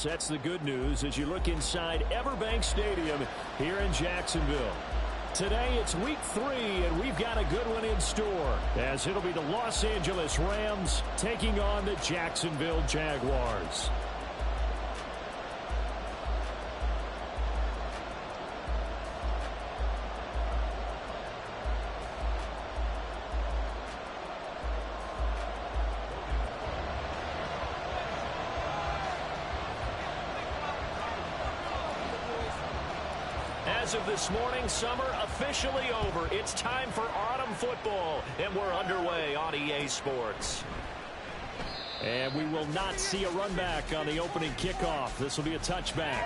That's the good news as you look inside Everbank Stadium here in Jacksonville. Today it's week 3, and we've got a good one in store as it'll be the Los Angeles Rams taking on the Jacksonville Jaguars. As of this morning, summer officially over. It's time for autumn football, and we're underway on EA Sports. And we will not see a run back on the opening kickoff. This will be a touchback.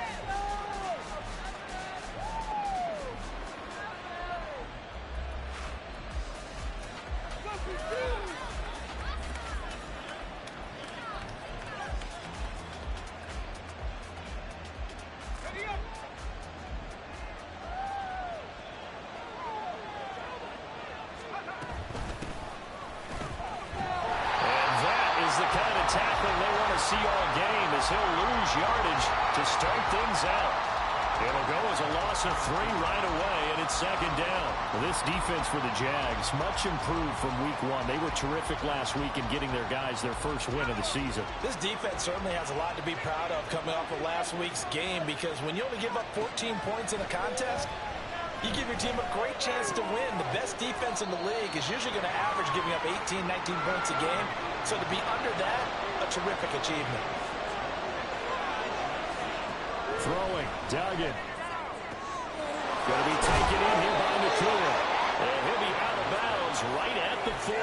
For the Jags, much improved from week 1. They were terrific last week in getting their guys their first win of the season. This defense certainly has a lot to be proud of coming off of last week's game, because when you only give up 14 points in a contest, you give your team a great chance to win. The best defense in the league is usually going to average giving up 18, 19 points a game. So to be under that, a terrific achievement. Throwing, Duggan. Going to be taken in here by Nakua. And he'll be out of bounds right at the 40.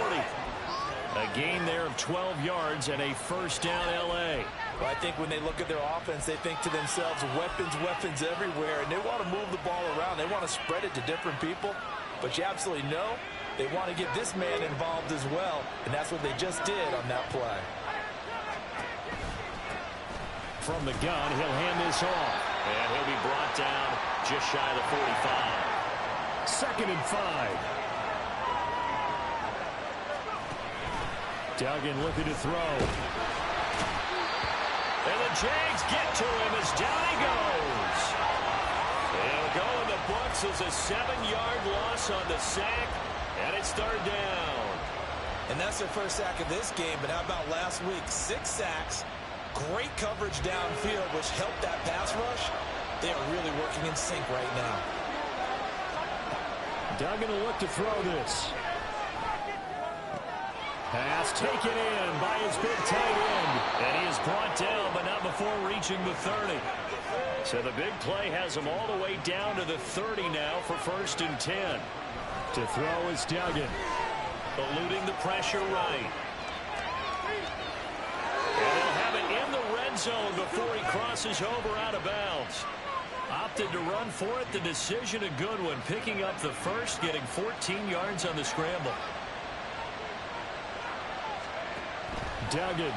A gain there of 12 yards and a first down L.A. Well, I think when they look at their offense, they think to themselves, weapons, weapons everywhere. And they want to move the ball around. They want to spread it to different people. But you absolutely know they want to get this man involved as well. And that's what they just did on that play. From the gun, he'll hand this off. And he'll be brought down just shy of the 45. 2nd and 5. Duggan looking to throw. And the Jags get to him as down he goes. It'll go in the books as a 7-yard loss on the sack, and it's 3rd down. And that's their first sack of this game, but how about last week? 6 sacks, great coverage downfield, which helped that pass rush. They are really working in sync right now. Duggan will look to throw this. Pass taken in by his big tight end. And he is brought down, but not before reaching the 30. So the big play has him all the way down to the 30 now for 1st and 10. To throw is Duggan. Eluding the pressure right. And they'll have it in the red zone before he crosses over out of bounds. Opted to run for it. The decision a good one. Picking up the first, getting 14 yards on the scramble. Duggan.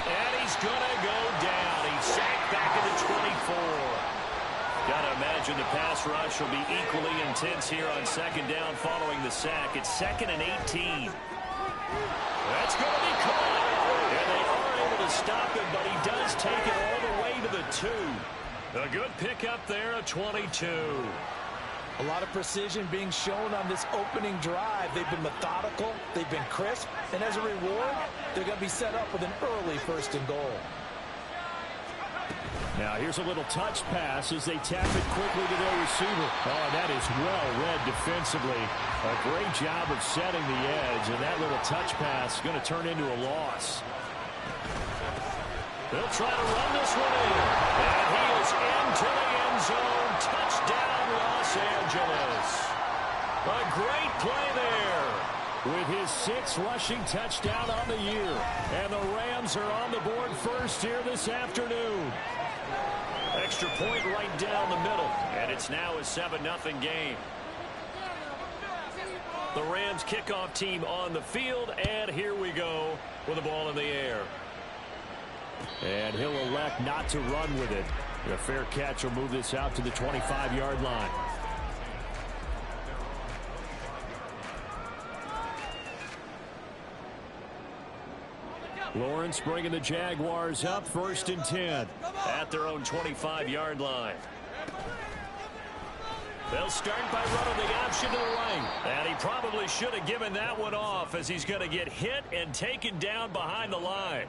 And he's going to go down. He's sacked back at the 24. Got to imagine the pass rush will be equally intense here on 2nd down following the sack. It's 2nd and 18. That's going to be caught. And they are able to stop him, but he does take it all the way to the 2. A good pickup there, a 22. A lot of precision being shown on this opening drive. They've been methodical, they've been crisp, and as a reward, they're going to be set up with an early 1st and goal. Now here's a little touch pass as they tap it quickly to their receiver. Oh, that is well read defensively. A great job of setting the edge, and that little touch pass is going to turn into a loss. They'll try to run this one in. And he is into the end zone. Touchdown, Los Angeles. A great play there with his 6th rushing touchdown on the year. And the Rams are on the board first here this afternoon. Extra point right down the middle. And it's now a 7-0 game. The Rams kickoff team on the field. And here we go with the ball in the air. And he'll elect not to run with it. A fair catch will move this out to the 25-yard line. Lawrence Lawrence bringing the Jaguars up 1st and 10 at their own 25-yard line. They'll start by running the option to the right. And he probably should have given that one off as he's going to get hit and taken down behind the line.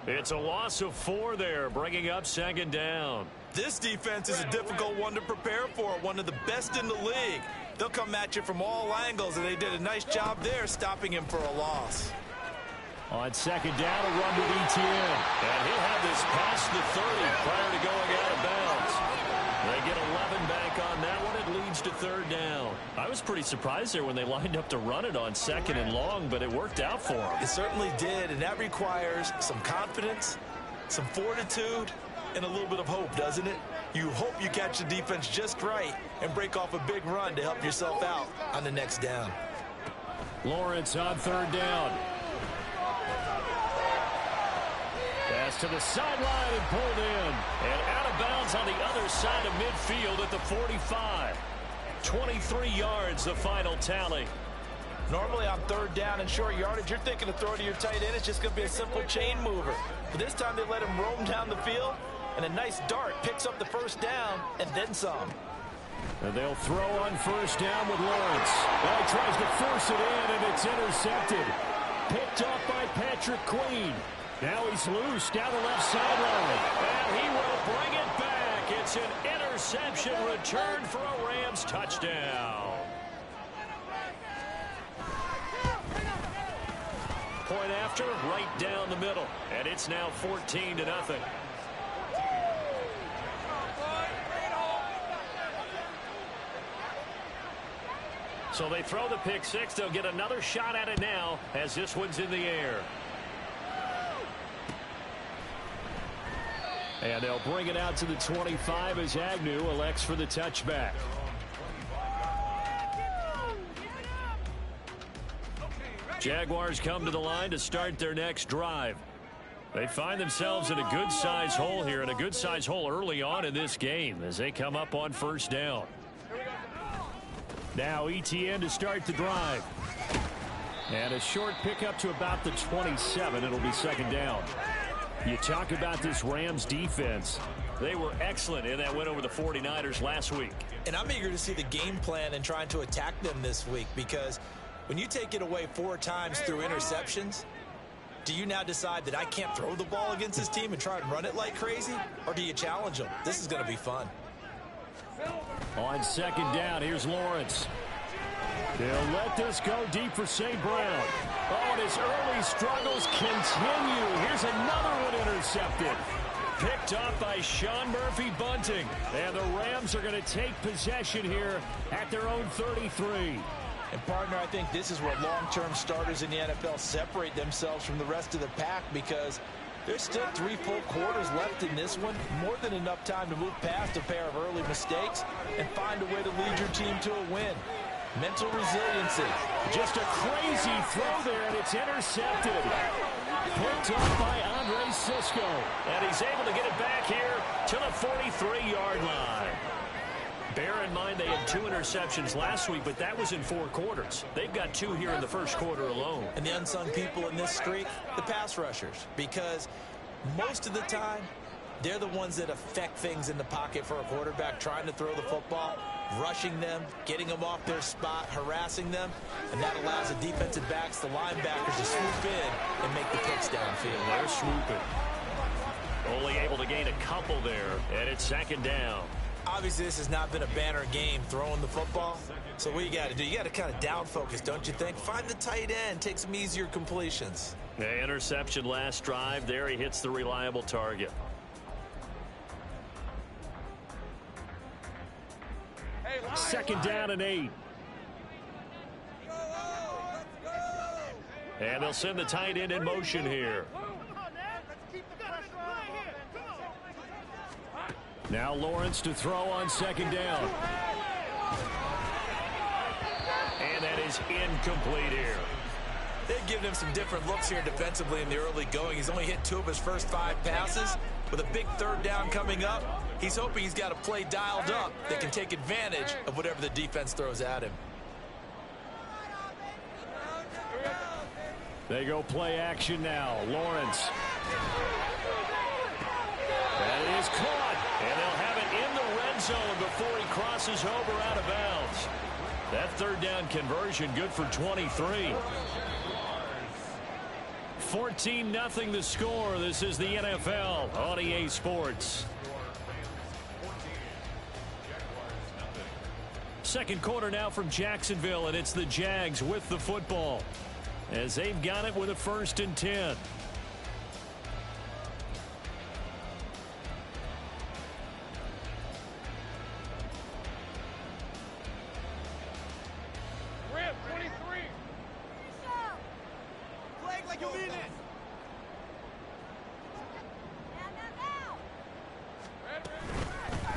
It's a loss of 4 there, bringing up 2nd down. This defense is a difficult one to prepare for, one of the best in the league. They'll come at you from all angles, and they did a nice job there stopping him for a loss. On 2nd down, a run with ETN. And he'll have this past the 30 prior to going out of bounds. They get 11 back on that one. It leads to 3rd down. I was pretty surprised there when they lined up to run it on 2nd and long, but it worked out for them. It certainly did, and that requires some confidence, some fortitude, and a little bit of hope, doesn't it? You hope you catch the defense just right and break off a big run to help yourself out on the next down. Lawrence on 3rd down. Pass to the sideline and pulled in. And out of bounds on the other side of midfield at the 45. 23 yards, the final tally. Normally on 3rd down and short yardage, you're thinking of throwing to your tight end. It's just going to be a simple chain mover. But this time they let him roam down the field, and a nice dart picks up the 1st down and then some. And they'll throw on 1st down with Lawrence. Well, he tries to force it in, and it's intercepted. Picked up by Patrick Queen. Now he's loose down the left sideline. And he will bring it back. It's an interception return for a Rams touchdown. Point after, right down the middle. And it's now 14-0. So they throw the pick 6. They'll get another shot at it now as this one's in the air. And they'll bring it out to the 25 as Agnew elects for the touchback. Jaguars come to the line to start their next drive. They find themselves in a good-sized hole here, and a good-sized hole early on in this game as they come up on 1st down. Now ETN to start the drive. And a short pickup to about the 27. It'll be 2nd down. You talk about this Rams defense. They were excellent in that win over the 49ers last week. And I'm eager to see the game plan and trying to attack them this week, because when you take it away 4 times through interceptions, do you now decide that I can't throw the ball against this team and try and run it like crazy? Or do you challenge them? This is going to be fun. On 2nd down, here's Lawrence. They'll let this go deep for St. Brown. Oh, and his early struggles continue. Here's another one intercepted. Picked up by Sean Murphy-Bunting. And the Rams are going to take possession here at their own 33. And, partner, I think this is where long-term starters in the NFL separate themselves from the rest of the pack, because there's still 3 full quarters left in this one. More than enough time to move past a pair of early mistakes and find a way to lead your team to a win. Mental resiliency. Just a crazy throw there, and it's intercepted. Picked up by Sxish2k. And he's able to get it back here to the 43-yard line. Bear in mind they had 2 interceptions last week, but that was in 4 quarters. They've got 2 here in the 1st quarter alone. And the unsung people in this streak, the pass rushers, because most of the time, they're the ones that affect things in the pocket for a quarterback, trying to throw the football, rushing them, getting them off their spot, harassing them, and that allows the defensive backs, the linebackers, to swoop in and make the picks downfield. They're swooping. Only able to gain a couple there, and it's 2nd down. Obviously, this has not been a banner game throwing the football. So what you got to do, you got to kind of down focus, don't you think? Find the tight end, take some easier completions. The interception last drive. There he hits the reliable target. Second down and 8. And they'll send the tight end in motion here. Now Lawrence to throw on 2nd down. And that is incomplete here. They've given him some different looks here defensively in the early going. He's only hit 2 of his first 5 passes. With a big 3rd down coming up, he's hoping he's got a play dialed up that can take advantage of whatever the defense throws at him. They go play action now. Lawrence That is caught, and they'll have it in the red zone before he crosses over out of bounds. That third down conversion good for 23. 14-0 the score. This is the NFL on EA Sports. Second quarter now from Jacksonville, and it's the Jags with the football as they've got it with a 1st and 10.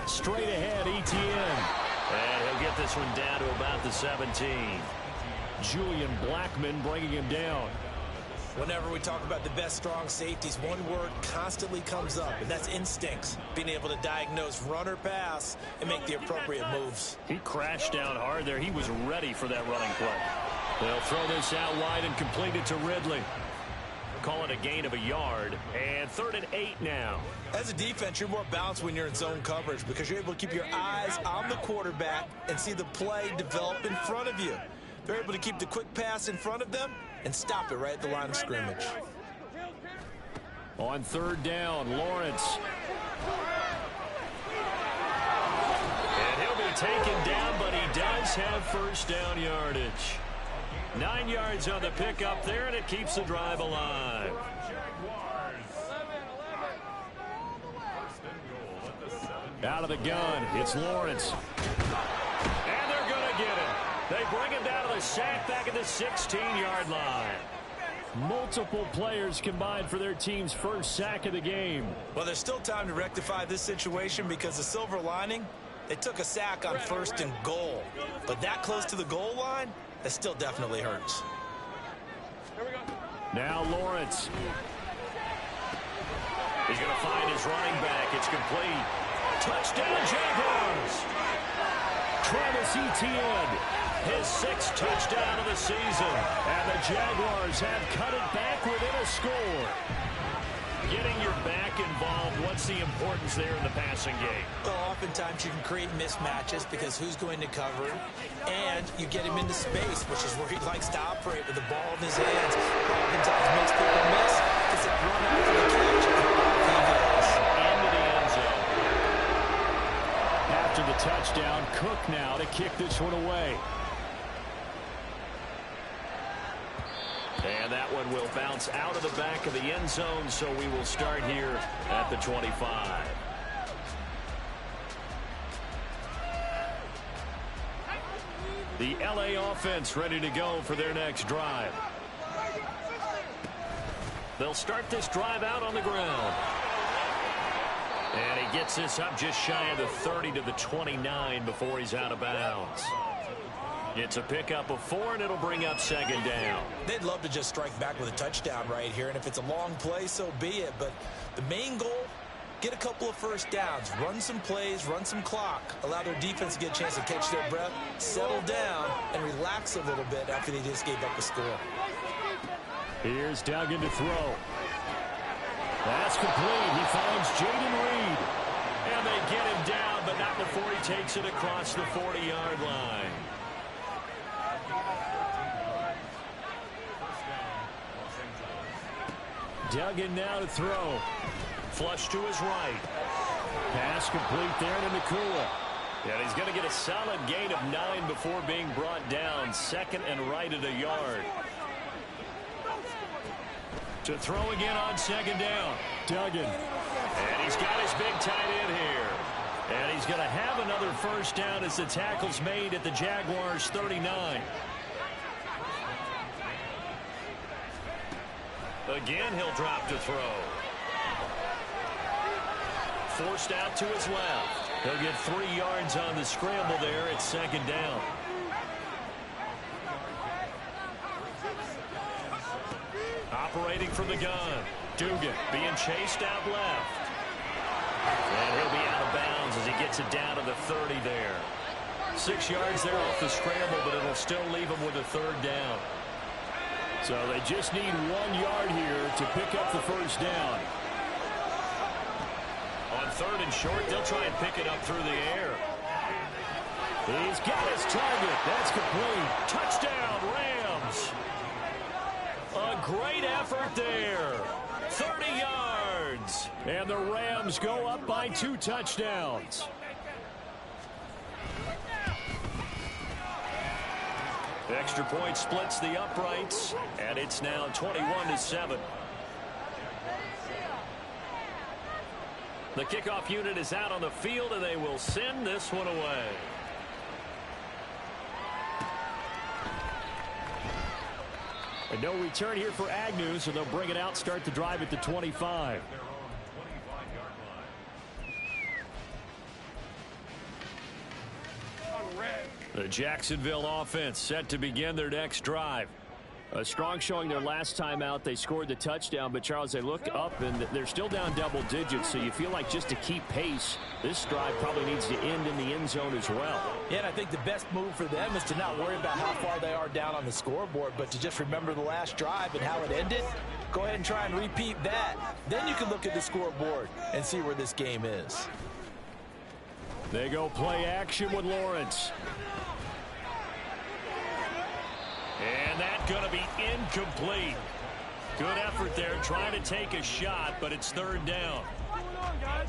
Straight ahead, Etienne. And he'll get this one down to about the 17. Julian Blackman bringing him down. Whenever we talk about the best strong safeties, one word constantly comes up, and that's instincts. Being able to diagnose run or pass and make the appropriate moves. He crashed down hard there. He was ready for that running play. They'll throw this out wide and complete it to Ridley. Call it a gain of a yard, and 3rd and 8 now. As a defense, you're more balanced when you're in zone coverage because you're able to keep your eyes on the quarterback and see the play develop in front of you. They're able to keep the quick pass in front of them and stop it right at the line of scrimmage. On 3rd down, Lawrence. And he'll be taken down, but he does have 1st down yardage. 9 yards on the pickup there, and it keeps the drive alive. Out of the gun, it's Lawrence. And they're going to get him. They bring him down to the sack back at the 16-yard line. Multiple players combined for their team's 1st sack of the game. Well, there's still time to rectify this situation because the silver lining, they took a sack on 1st and goal. But that close to the goal line, that still definitely hurts. Now Lawrence. He's going to find his running back. It's complete. Touchdown, Jaguars. Travis Etienne, his 6th touchdown of the season. And the Jaguars have cut it back within a score. Getting your back involved, what's the importance there in the passing game? Well, oftentimes you can create mismatches because who's going to cover him, and you get him into space, which is where he likes to operate with the ball in his hands. Oftentimes makes people miss because they run out for the catch. Into the end zone. After the touchdown, Cook now to kick this one away. And that one will bounce out of the back of the end zone, so we will start here at the 25. The LA offense ready to go for their next drive. They'll start this drive out on the ground. And he gets this up just shy of the 30 to the 29 before he's out of bounds. It's a pickup of 4, and it'll bring up 2nd down. They'd love to just strike back with a touchdown right here, and if it's a long play, so be it. But the main goal, get a couple of 1st downs, run some plays, run some clock, allow their defense to get a chance to catch their breath, settle down, and relax a little bit after they just gave up a score. Here's Duggan to throw. That's complete. He finds Jaden Reed. And they get him down, but not before he takes it across the 40-yard line. Duggan now to throw. Flush to his right. Pass complete there to Nakua. And he's going to get a solid gain of 9 before being brought down. 2nd and right at a yard. To throw again on 2nd down. Duggan. And he's got his big tight end here. And he's going to have another 1st down as the tackle's made at the Jaguars' 39. Again, he'll drop to throw. Forced out to his left. He'll get 3 yards on the scramble there at 2nd down. Operating from the gun. Dugan being chased out left. And he'll be out of bounds as he gets it down to the 30 there. 6 yards there off the scramble, but it'll still leave him with a 3rd down. So they just need 1 yard here to pick up the first down. On 3rd and short, they'll try and pick it up through the air. He's got his target. That's complete. Touchdown, Rams. A great effort there. 30 yards. And the Rams go up by 2 touchdowns. Extra point splits the uprights, and it's now 21-7. The kickoff unit is out on the field, and they will send this one away. And no return here for Agnew, so they'll bring it out, start the drive at the 25. The Jacksonville offense set to begin their next drive. A strong showing their last time out. They scored the touchdown, but Charles, they look up and they're still down double digits, so you feel like just to keep pace, this drive probably needs to end in the end zone as well. Yeah, and I think the best move for them is to not worry about how far they are down on the scoreboard, but to just remember the last drive and how it ended. Go ahead and try and repeat that. Then you can look at the scoreboard and see where this game is. They go play action with Lawrence. And that's going to be incomplete. Good effort there, trying to take a shot, but it's 3rd down.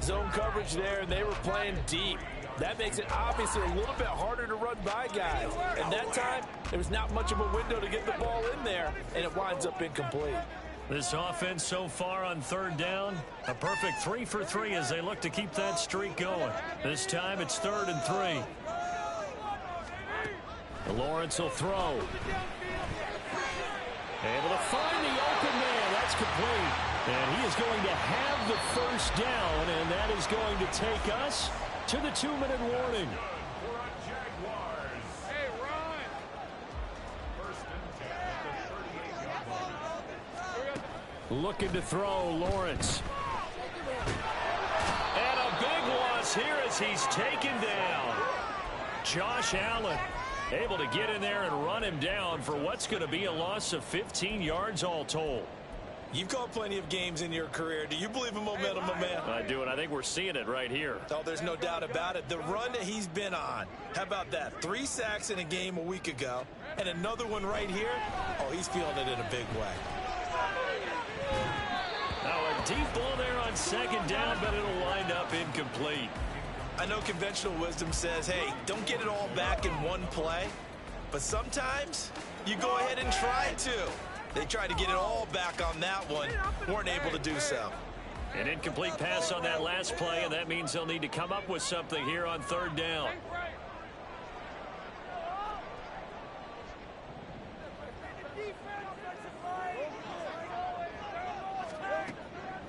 Zone coverage there, and they were playing deep. That makes it obviously a little bit harder to run by guys. And that time, there was not much of a window to get the ball in there, and it winds up incomplete. This offense so far on 3rd down, a perfect 3 for 3 as they look to keep that streak going. This time it's 3rd and 3. Lawrence will throw. Able to find the open man. That's complete. And he is going to have the first down, and that is going to take us to the 2-minute warning. Looking to throw, Lawrence. And a big loss here as he's taken down. Josh Allen able to get in there and run him down for what's going to be a loss of 15 yards all told. You've called plenty of games in your career. Do you believe in momentum, my man? I do, and I think we're seeing it right here. Oh, there's no doubt about it. The run that he's been on. How about that? 3 sacks in a game a week ago, and another one right here. Oh, he's feeling it in a big way. Now a deep ball there on 2nd down, but it'll wind up incomplete. I know conventional wisdom says, hey, don't get it all back in one play. But sometimes you go ahead and try to. They tried to get it all back on that one. Weren't able to do so. An incomplete pass on that last play, and that means they'll need to come up with something here on 3rd down.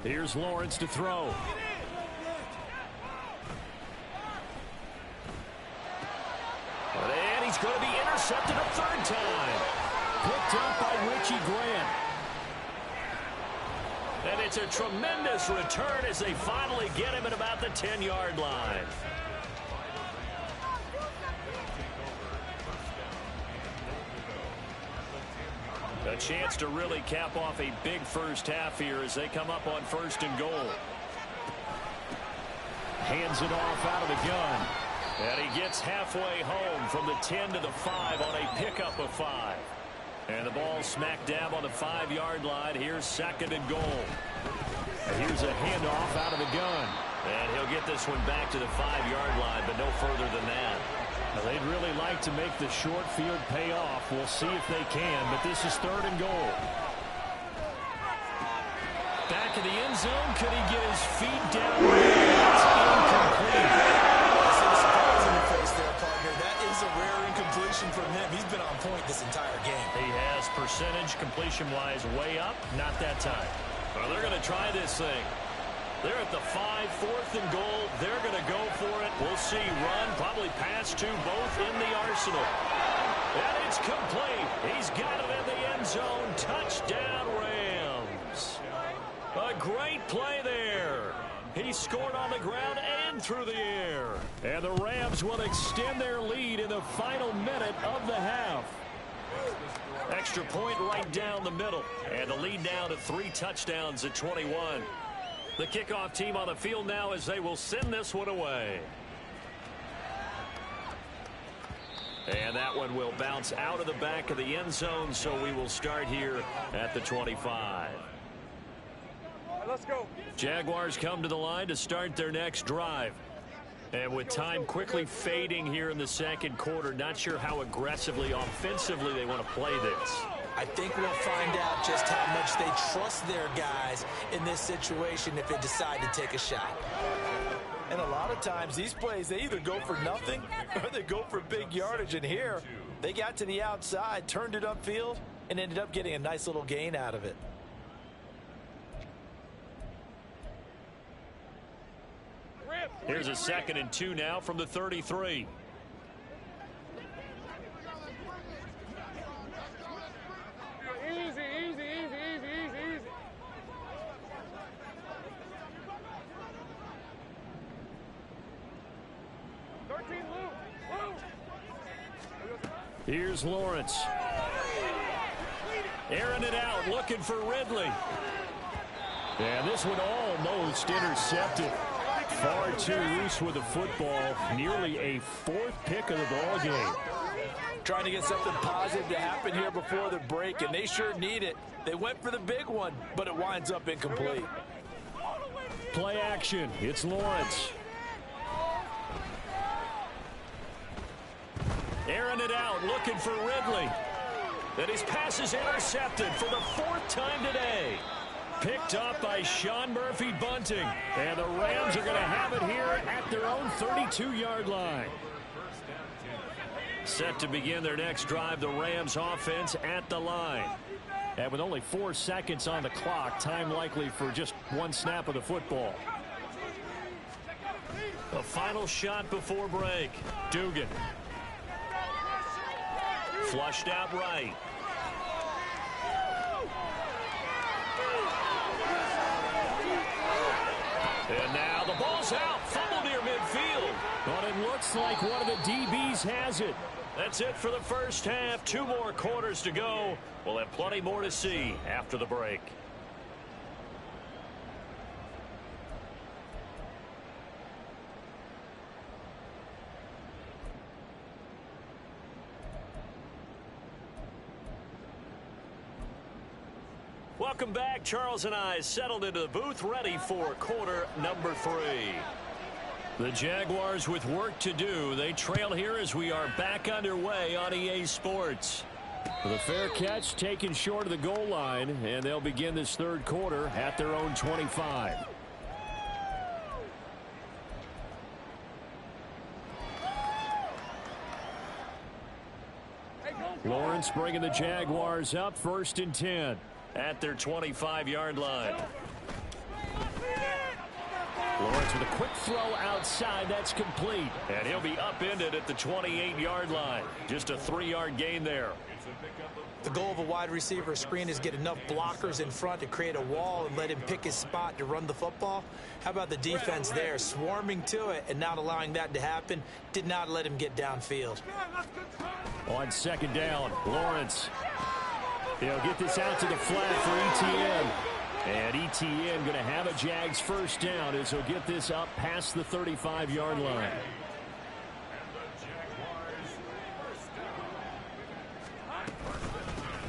Here's Lawrence to throw. And he's going to be intercepted a 3rd time. Picked up by Richie Grant. And it's a tremendous return as they finally get him at about the 10-yard line. A chance to really cap off a big first half here as they come up on 1st and goal. Hands it off out of the gun. And he gets halfway home from the 10 to the 5 on a pickup of 5. And the ball smack dab on the 5-yard line. Here's 2nd and goal. And here's a handoff out of the gun. And he'll get this one back to the 5-yard line, but no further than that. Now, they'd really like to make the short field pay off. We'll see if they can, but this is 3rd and goal. Back in the end zone. Could he get his feet down? It's incomplete. That is a rare incompletion from him. He's been on point this entire game. He has percentage completion-wise way up. Not that time. Well, they're going to try this thing. They're at the 5, 4th and goal. They're going to go for it. We'll see. Run, probably pass to both in the arsenal. And it's complete. He's got it in the end zone. Touchdown, Rams. A great play there. He scored on the ground and through the air. And the Rams will extend their lead in the final minute of the half. Extra point right down the middle. And the lead now to 3 touchdowns at 21. The kickoff team on the field now as they will send this one away. And that one will bounce out of the back of the end zone, so we will start here at the 25. Let's go. Jaguars come to the line to start their next drive. And with time quickly fading here in the second quarter, not sure how aggressively, offensively they want to play this. I think we'll find out just how much they trust their guys in this situation if they decide to take a shot. And a lot of times these plays, they either go for nothing or they go for big yardage. And here, they got to the outside, turned it upfield, and ended up getting a nice little gain out of it. Here's a 2nd and 2 now from the 33. Easy. 13, Lou. Here's Lawrence. Airing it out, looking for Ridley. And this one almost intercepted. Far too loose with the football. Nearly a 4th pick of the ball game. Trying to get something positive to happen here before the break, and they sure need it. They went for the big one, but it winds up incomplete. Play action. It's Lawrence. Airing it out, looking for Ridley. And his pass is intercepted for the 4th time today. Picked up by Sean Murphy Bunting. And the Rams are going to have it here at their own 32-yard line. Set to begin their next drive, the Rams offense at the line. And with only 4 seconds on the clock, time likely for just 1 snap of the football. The final shot before break. Dugan. Flushed out right. And now the ball's out. Fumble near midfield. But it looks like one of the DBs has it. That's it for the first half. 2 more quarters to go. We'll have plenty more to see after the break. Welcome back. Charles and I settled into the booth, ready for quarter number 3. The Jaguars with work to do. They trail here as we are back underway on EA Sports. With a fair catch taken short of the goal line, and they'll begin this 3rd quarter at their own 25. Lawrence bringing the Jaguars up, 1st and 10. At their 25-yard line. Lawrence with a quick throw outside. That's complete. And he'll be upended at the 28-yard line. Just a 3-yard gain there. The goal of a wide receiver screen is get enough blockers in front to create a wall and let him pick his spot to run the football. How about the defense there, swarming to it and not allowing that to happen? Did not let him get downfield. On 2nd down, Lawrence. He'll get this out to the flat for Etienne. And Etienne going to have a Jags 1st down as he'll get this up past the 35-yard line.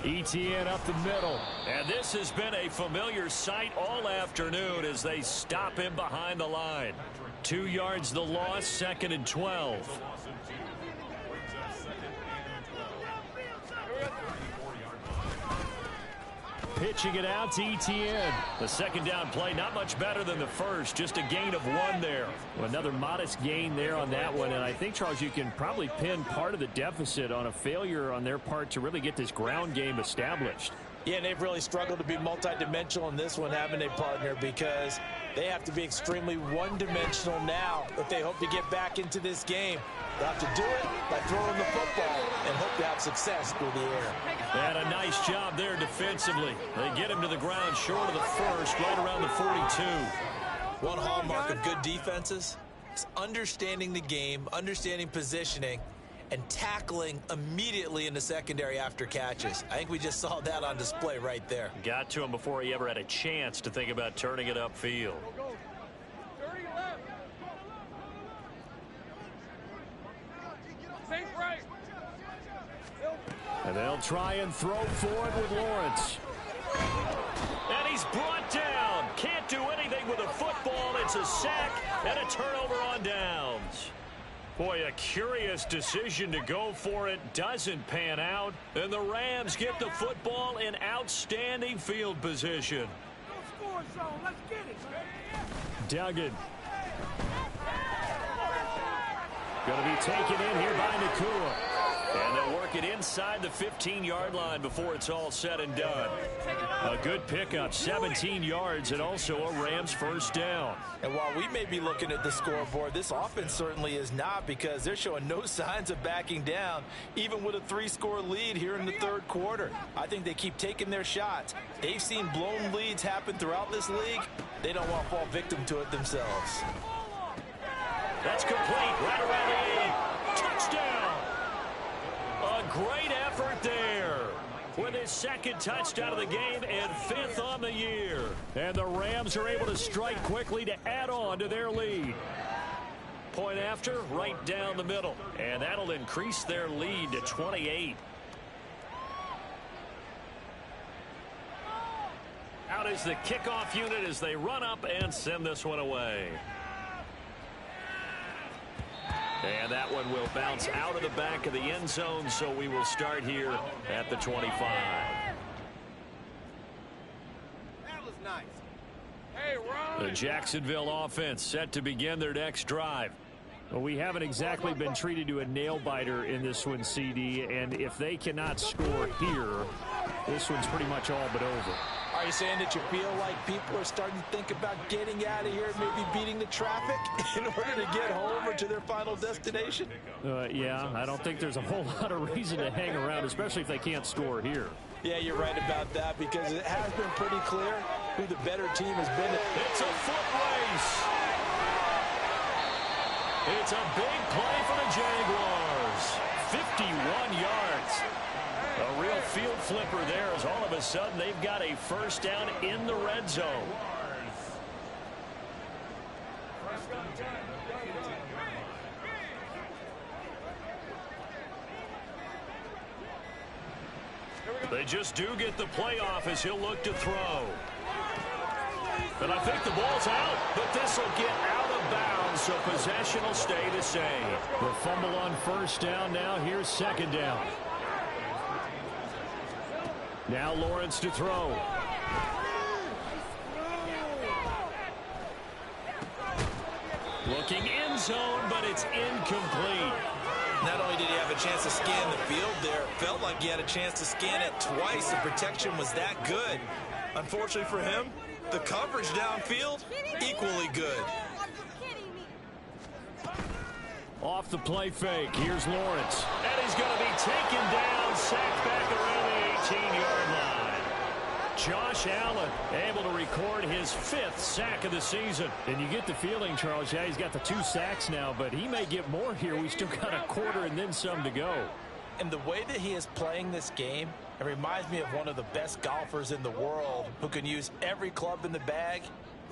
Etienne up the middle. And this has been a familiar sight all afternoon as they stop him behind the line. 2 yards the loss, 2nd and 12. Pitching it out to Etienne. The 2nd down play, not much better than the first. Just a gain of 1 there. Another modest gain there on that one. And I think, Charles, you can probably pin part of the deficit on a failure on their part to really get this ground game established. Yeah, and they've really struggled to be multidimensional in this one, haven't they, partner? Because they have to be extremely one-dimensional now if they hope to get back into this game. They'll have to do it by throwing the football and hope to have success through the air. And a nice job there defensively. They get him to the ground short of the first, right around the 42. One hallmark of good defenses is understanding the game, understanding positioning, and tackling immediately in the secondary after catches. I think we just saw that on display right there. Got to him before he ever had a chance to think about turning it upfield. Go. 30 left. Safe right. And they'll try and throw for it with Lawrence. And he's brought down. Can't do anything with a football. It's a sack and a turnover on downs. Boy, a curious decision to go for it. Doesn't pan out. And the Rams get the football in outstanding field position. Go score zone. Let's get it. Duggan. Going to be taken in here by Nakua. And they'll work it inside the 15-yard line before it's all said and done. A good pickup, 17 yards, and also a Rams first down. And while we may be looking at the scoreboard, this offense certainly is not, because they're showing no signs of backing down, even with a 3-score lead here in the third quarter. I think they keep taking their shots. They've seen blown leads happen throughout this league. They don't want to fall victim to it themselves. That's complete, right around the 8. Touchdown! A great effort there with his second touchdown of the game and 5th on the year. And the Rams are able to strike quickly to add on to their lead. Point after, right down the middle. And that'll increase their lead to 28. Out is the kickoff unit as they run up and send this one away. And that one will bounce out of the back of the end zone, so we will start here at the 25. That was nice. Hey, Ron. The Jacksonville offense set to begin their next drive. Well, we haven't exactly been treated to a nail-biter in this one, CD, and if they cannot score here, this one's pretty much all but over. Are you saying that you feel like people are starting to think about getting out of here and maybe beating the traffic in order to get home or to their final destination? Yeah, I don't think there's a whole lot of reason to hang around, especially if they can't score here. Yeah, you're right about that, because it has been pretty clear who the better team has been. It's a foot race. It's a big play for the Jaguars. 51 yards. A real field flipper there, as all of a sudden they've got a first down in the red zone. They just do get the playoff as he'll look to throw. And I think the ball's out, but this will get out of bounds, so possession will stay the same. The fumble on first down now. Here's second down. Now Lawrence to throw. Looking end zone, but it's incomplete. Not only did he have a chance to scan the field there, it felt like he had a chance to scan it twice. The protection was that good. Unfortunately for him, the coverage downfield, equally good. Off the play fake, here's Lawrence. And he's going to be taken down, sacked back around the 18-yard line. Josh Allen able to record his 5th sack of the season. And you get the feeling, Charles, yeah, he's got the 2 sacks now, but he may get more here. We still got a quarter and then some to go. And the way that he is playing this game, it reminds me of one of the best golfers in the world who can use every club in the bag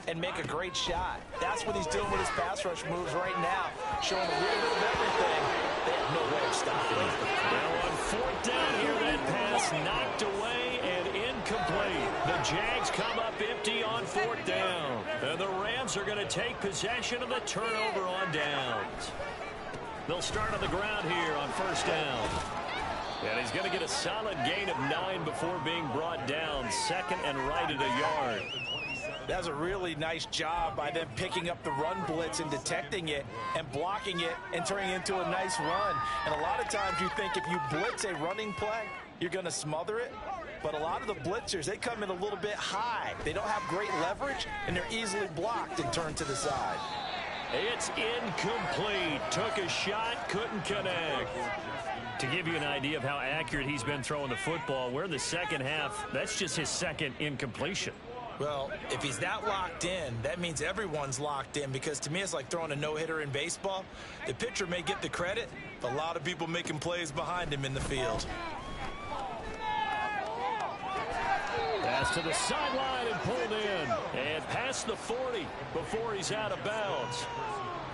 and make a great shot. That's what he's doing with his pass rush moves right now, showing a little bit of everything. They have no way of stopping him. Now on 4th down here, that pass knocked away and incomplete. The Jags come up empty on 4th down. And the Rams are going to take possession of the turnover on downs. They'll start on the ground here on first down. And he's going to get a solid gain of 9 before being brought down. Second and right at a yard. That's a really nice job by them picking up the run blitz and detecting it and blocking it and turning it into a nice run. And a lot of times you think if you blitz a running play, you're going to smother it. But a lot of the blitzers, they come in a little bit high. They don't have great leverage, and they're easily blocked and turned to the side. It's incomplete. Took a shot, couldn't connect. To give you an idea of how accurate he's been throwing the football, we're in the second half. That's just his second incompletion. Well, if he's that locked in, that means everyone's locked in, because to me it's like throwing a no-hitter in baseball. The pitcher may get the credit, but a lot of people making plays behind him in the field. Pass to the sideline and pulled in. And past the 40 before he's out of bounds.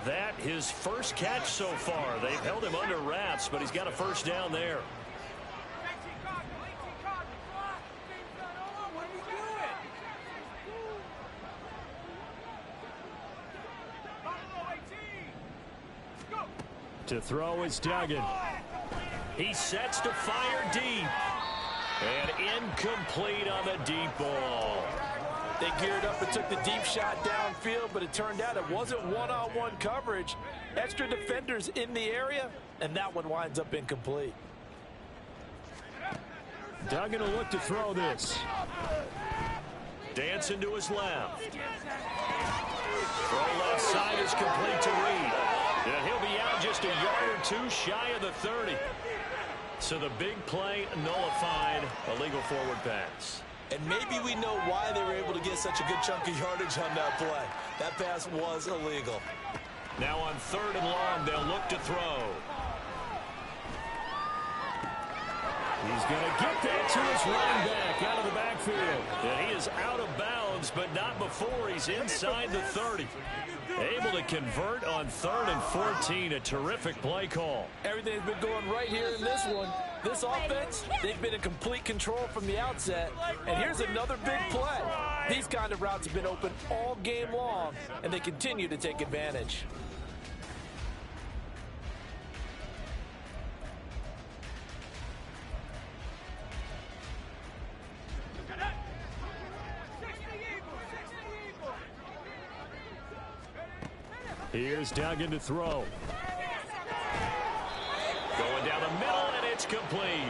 That his first catch so far. They've held him under wraps, but he's got a first down there. To throw is Duggan. He sets to fire deep. And incomplete on the deep ball. They geared up and took the deep shot downfield, but it turned out it wasn't one-on-one coverage. Extra defenders in the area, and that one winds up incomplete. Duggan will look to throw this. Dancing to his left. Throw left side is complete to Reed. And he'll be out just a yard or two shy of the 30. So the big play nullified, a legal forward pass. And maybe we know why they were able to get such a good chunk of yardage on that play. That pass was illegal. Now on 3rd and long, they'll look to throw. He's going to get that to his running back out of the backfield. And he is out of bounds, but not before he's inside the 30. Able to convert on 3rd and 14. A terrific play call. Everything's been going right here in this one. This offense, they've been in complete control from the outset. And here's another big play. These kind of routes have been open all game long, and they continue to take advantage. Here's Duggan to throw. Going down the middle, and it's complete.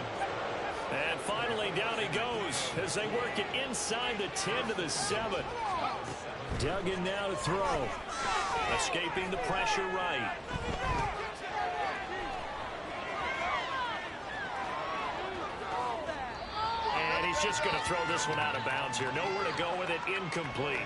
And finally, down he goes as they work it inside the 10 to the 7. Duggan now to throw. Escaping the pressure right. And he's just going to throw this one out of bounds here. Nowhere to go with it. Incomplete.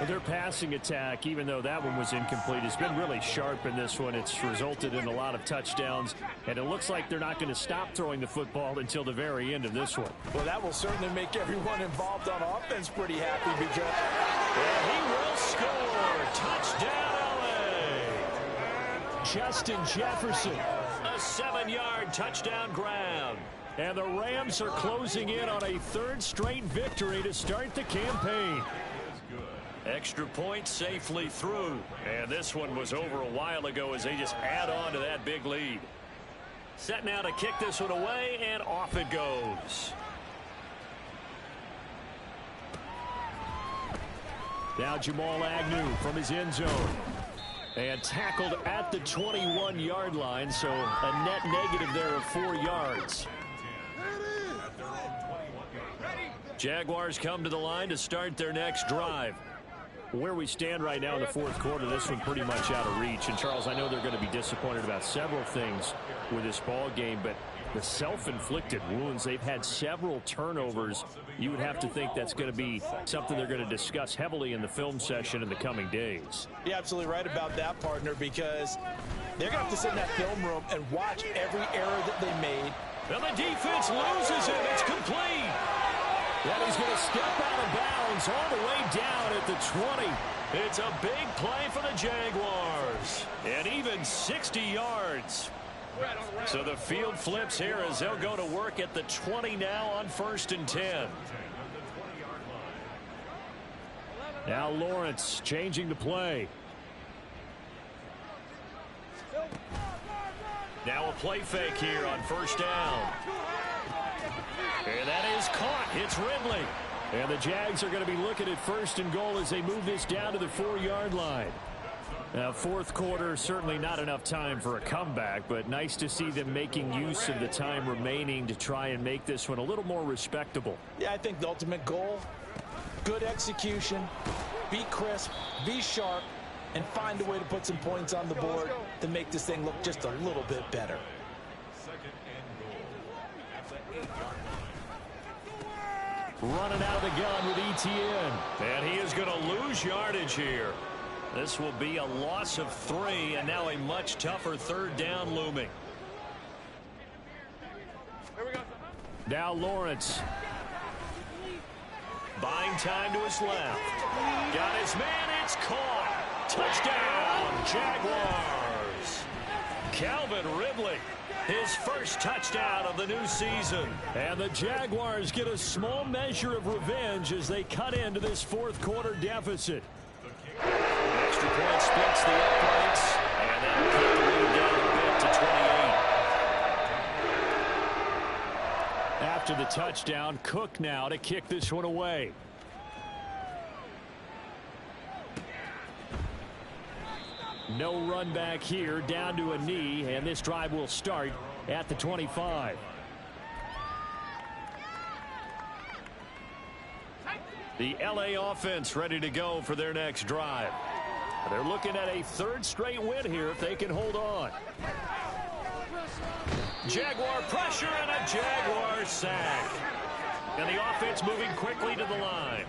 Their passing attack, even though that one was incomplete, has been really sharp in this one. It's resulted in a lot of touchdowns, and it looks like they're not going to stop throwing the football until the very end of this one. Well, that will certainly make everyone involved on offense pretty happy, because and he will score. Touchdown, LA. Justin Jefferson. A 7-yard touchdown grab. And the Rams are closing in on a 3rd straight victory to start the campaign. Extra point safely through. And this one was over a while ago as they just add on to that big lead. Set now to kick this one away, and off it goes. Now Jamal Agnew from his end zone. And tackled at the 21-yard line, so a net negative there of 4 yards. Jaguars come to the line to start their next drive. Where we stand right now in the 4th quarter, this one pretty much out of reach. And, Charles, I know they're going to be disappointed about several things with this ball game, but the self-inflicted wounds, they've had several turnovers. You would have to think that's going to be something they're going to discuss heavily in the film session in the coming days. You're absolutely right about that, partner, because they're going to have to sit in that film room and watch every error that they made. And the defense loses it. It's complete. Then he's going to step out of bounds all the way down at the 20. It's a big play for the Jaguars. And even 60 yards. So the field flips here as they'll go to work at the 20 now on 1st and 10. Now Lawrence changing the play. Now a play fake here on 1st down. And that is caught. It's Ridley. And the Jags are going to be looking at 1st and goal as they move this down to the 4-yard line. Now, 4th quarter, certainly not enough time for a comeback, but nice to see them making use of the time remaining to try and make this one a little more respectable. Yeah, I think the ultimate goal, good execution, be crisp, be sharp, and find a way to put some points on the board to make this thing look just a little bit better. running out of the gun with ETN. And he is going to lose yardage here. This will be a loss of 3, and now a much tougher third down looming. Now Lawrence. Buying time to his left. Got his man. It's caught. Touchdown, Jaguars. Calvin Ridley, his first touchdown of the new season. And the Jaguars get a small measure of revenge as they cut into this fourth quarter deficit. Extra point splits the uprights, and that'll cut the lead down a bit to 28. After the touchdown, Cook now to kick this one away. No run back here, down to a knee, and this drive will start at the 25. The LA offense ready to go for their next drive. They're looking at a third straight win here if they can hold on. Jaguar pressure and a Jaguar sack. And the offense moving quickly to the line.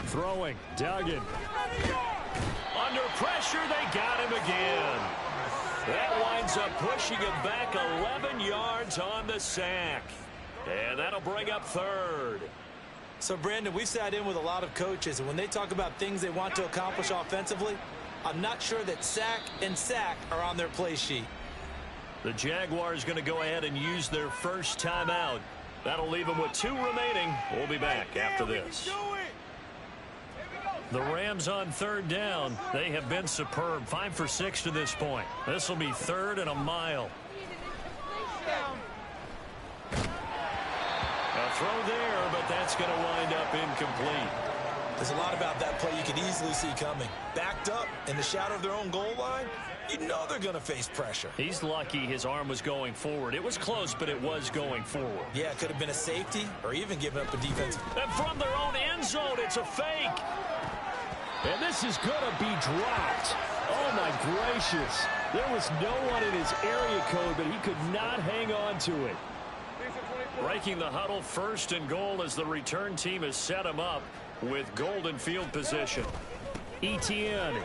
Throwing, Duggan. Under pressure, they got him again. That winds up pushing him back 11 yards on the sack. And that'll bring up third. So, Brandon, we've sat in with a lot of coaches, and when they talk about things they want to accomplish offensively, I'm not sure that sack and sack are on their play sheet. The Jaguars going to go ahead and use their first timeout. That'll leave them with 2 remaining. We'll be back after this. The Rams on third down. They have been superb. 5 for 6 to this point. This will be 3rd and a mile. A throw there, but that's going to wind up incomplete. There's a lot about that play you could easily see coming. Backed up in the shadow of their own goal line, you know they're going to face pressure. He's lucky his arm was going forward. It was close, but it was going forward. Yeah, it could have been a safety or even given up a defensive. And from their own end zone, it's a fake. And this is going to be dropped. Oh, my gracious. There was no one in his area code, but he could not hang on to it. Breaking the huddle, 1st and goal as the return team has set him up with golden field position. ETN.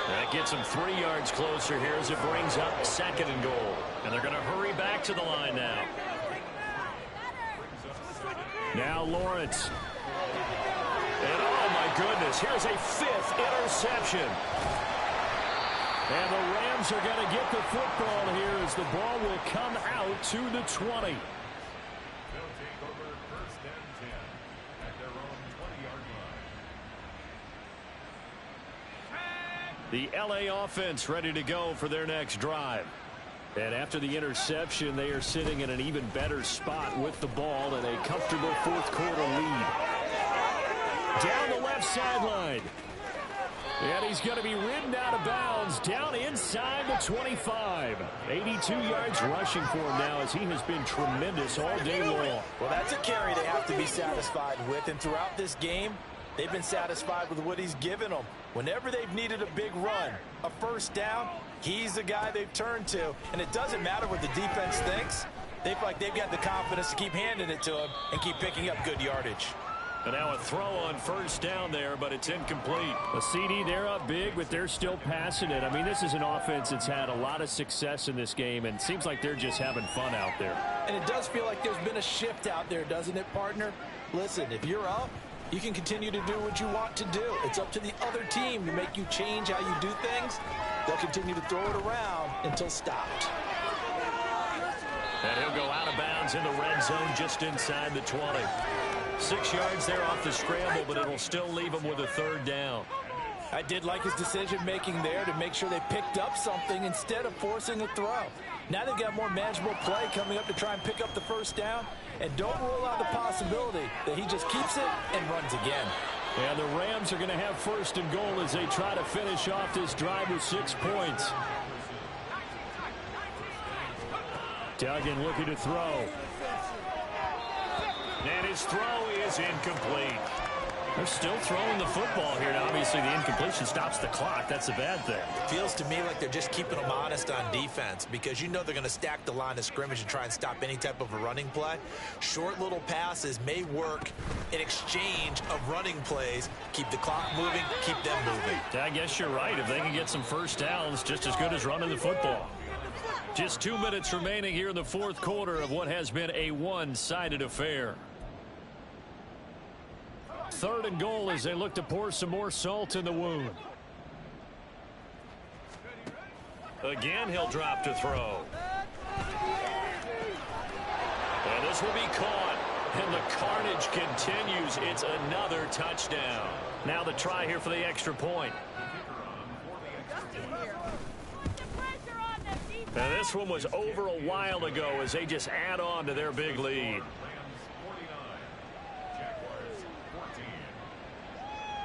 That gets him 3 yards closer here as it brings up 2nd and goal. And they're going to hurry back to the line now. Now Lawrence. And oh my goodness, here's a 5th interception. And the Rams are going to get the football here as the ball will come out to the 20. The LA offense ready to go for their next drive. And after the interception, they are sitting in an even better spot with the ball and a comfortable fourth quarter lead. Down the left sideline. And he's going to be ridden out of bounds down inside the 25. 82 yards rushing for him now as he has been tremendous all day long. Well, that's a carry they have to be satisfied with. And throughout this game, they've been satisfied with what he's given them. Whenever they've needed a big run, a first down, he's the guy they've turned to. And it doesn't matter what the defense thinks. They feel like they've got the confidence to keep handing it to him and keep picking up good yardage. And now a throw on first down there, but it's incomplete. A CD, they're up big, but they're still passing it. I mean, this is an offense that's had a lot of success in this game, and it seems like they're just having fun out there. And it does feel like there's been a shift out there, doesn't it, partner? Listen, if you're up, you can continue to do what you want to do. It's up to the other team to make you change how you do things. They'll continue to throw it around until stopped. And he'll go out of bounds in the red zone just inside the 20. 6 yards there off the scramble, but it'll still leave him with a third down. I did like his decision-making there to make sure they picked up something instead of forcing a throw. Now they've got more manageable play coming up to try and pick up the first down. And don't rule out the possibility that he just keeps it and runs again. And the Rams are going to have 1st and goal as they try to finish off this drive with 6 points. Duggan looking to throw. And his throw is incomplete. They're still throwing the football here. Now, obviously, the incompletion stops the clock. That's a bad thing. Feels to me like they're just keeping them honest on defense because you know they're going to stack the line of scrimmage and try and stop any type of a running play. Short little passes may work in exchange of running plays. Keep the clock moving, keep them moving. I guess you're right. If they can get some first downs, just as good as running the football. Just 2 minutes remaining here in the fourth quarter of what has been a one-sided affair. 3rd and goal as they look to pour some more salt in the wound. Again, he'll drop to throw. And this will be caught. And the carnage continues. It's another touchdown. Now the try here for the extra point. And this one was over a while ago as they just add on to their big lead.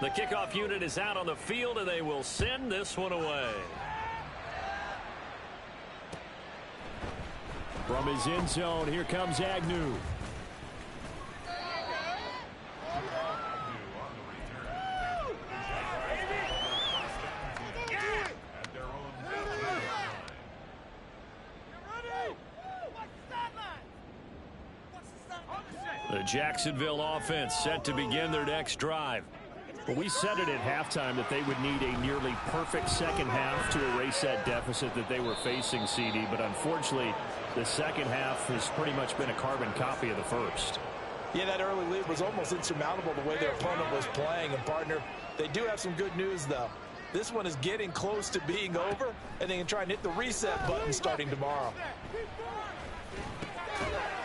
The kickoff unit is out on the field, and they will send this one away. From his end zone, here comes Agnew. The Jacksonville offense set to begin their next drive. But we said it at halftime that they would need a nearly perfect second half to erase that deficit that they were facing, CD. But unfortunately, the second half has pretty much been a carbon copy of the first. Yeah, that early lead was almost insurmountable the way their opponent was playing. And, partner, they do have some good news, though. This one is getting close to being over, and they can try and hit the reset button starting tomorrow.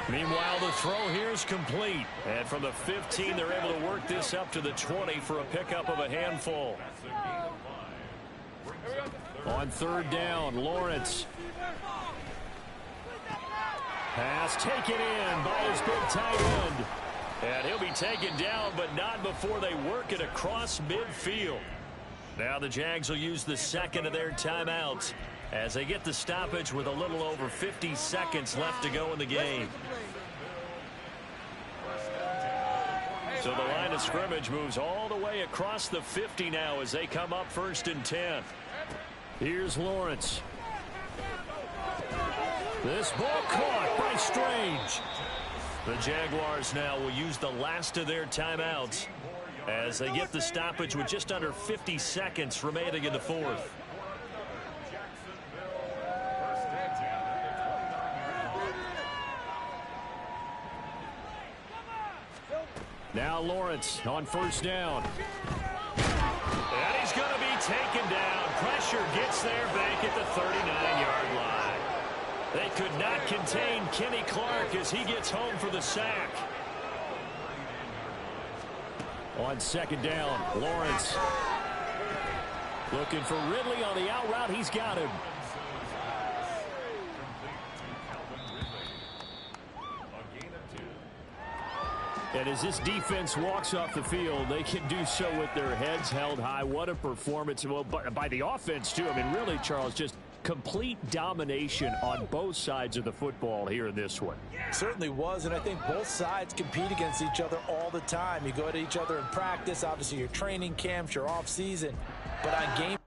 Meanwhile, the throw here is complete. And from the 15, they're able to work this up to the 20 for a pickup of a handful. On 3rd down, Lawrence. Pass taken in by his big tight end. And he'll be taken down, but not before they work it across midfield. Now the Jags will use the second of their timeouts as they get the stoppage with a little over 50 seconds left to go in the game. So the line of scrimmage moves all the way across the 50 now as they come up 1st and 10. Here's Lawrence. This ball caught by Strange. The Jaguars now will use the last of their timeouts as they get the stoppage with just under 50 seconds remaining in the fourth. Now Lawrence on 1st down. And he's going to be taken down. Pressure gets there back at the 39-yard line. They could not contain Kenny Clark as he gets home for the sack. On 2nd down, Lawrence looking for Ridley on the out route. He's got him. And as this defense walks off the field, they can do so with their heads held high. What a performance. Well, by the offense, too. I mean, really, Charles, just complete domination on both sides of the football here in this one. Certainly was, and I think both sides compete against each other all the time. You go to each other in practice, obviously your training camps, your off season, but on game